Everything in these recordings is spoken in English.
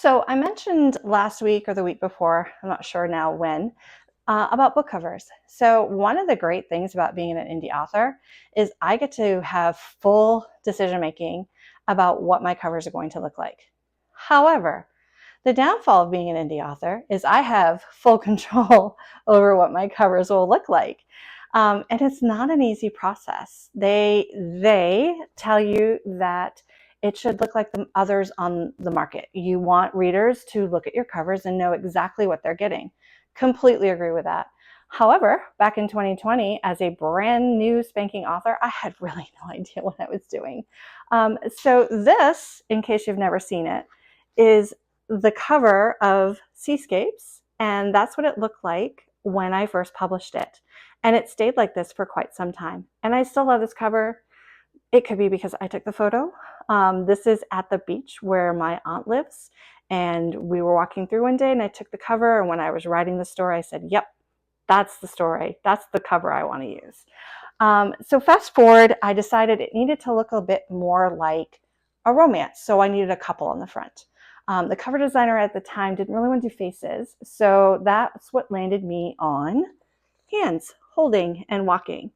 So I mentioned last week or the week before, I'm not sure now when, about book covers. So one of the great things about being an indie author is I get to have full decision making about what my covers are going to look like. However, the downfall of being an indie author is I have full control over what my covers will look like. And it's not an easy process. They tell you that it should look like the others on the market. You want readers to look at your covers and know exactly what they're getting. Completely agree with that. However, back in 2020, as a brand new spanking author, I had really no idea what I was doing. So this, in case you've never seen it, is the cover of Seascapes, and that's what it looked like when I first published it. And it stayed like this for quite some time. And I still love this cover. It could be because I took the photo. This is at the beach where my aunt lives. And we were walking through one day and I took the cover. And when I was writing the story, I said, yep, that's the story. That's the cover I want to use. So fast forward, I decided it needed to look a bit more like a romance. So I needed a couple on the front. The cover designer at the time didn't really want to do faces. So that's what landed me on hands, holding and walking.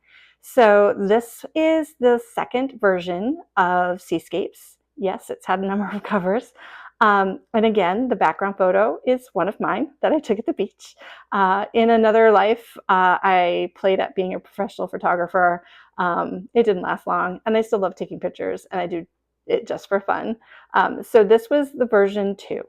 So this is the second version of Seascapes. Yes, it's had a number of covers. And again, the background photo is one of mine that I took at the beach. In another life, I played at being a professional photographer. It didn't last long, and I still love taking pictures, and I do it just for fun. So this was the version 2.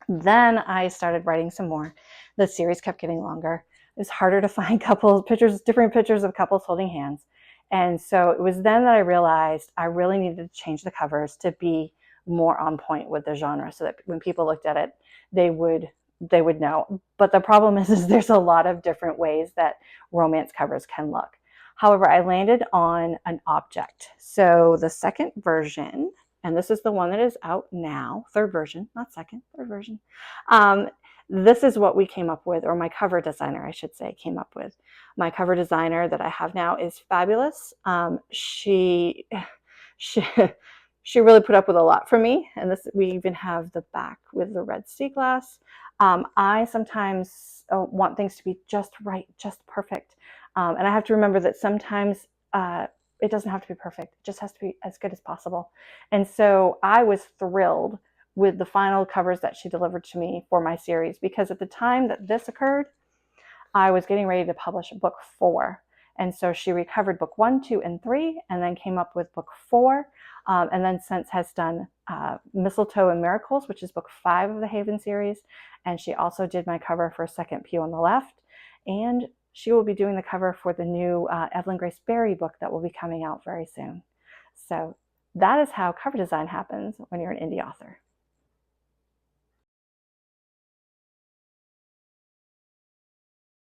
Then I started writing some more. The series kept getting longer. It was harder to find different pictures of couples holding hands. And so it was then that I realized I really needed to change the covers to be more on point with the genre so that when people looked at it, they would know. But the problem is there's a lot of different ways that romance covers can look. However, I landed on an object. So the second version, and this is the one that is out now, third version, not second, third version. This is what we came up with, or my cover designer, I should say, came up with. My cover designer that I have now is fabulous. She really put up with a lot from me, and we even have the back with the red sea glass. I sometimes want things to be just right, just perfect, and I have to remember that sometimes it doesn't have to be perfect. It just has to be as good as possible. And so I was thrilled with the final covers that she delivered to me for my series, because at the time that this occurred, I was getting ready to publish book 4. And so she recovered book 1, 2, and 3, and then came up with book 4, and then since has done Mistletoe and Miracles, which is book 5 of the Haven series. And she also did my cover for Second Pew on the Left. And she will be doing the cover for the new Evelyn Grace Berry book that will be coming out very soon. So that is how cover design happens when you're an indie author.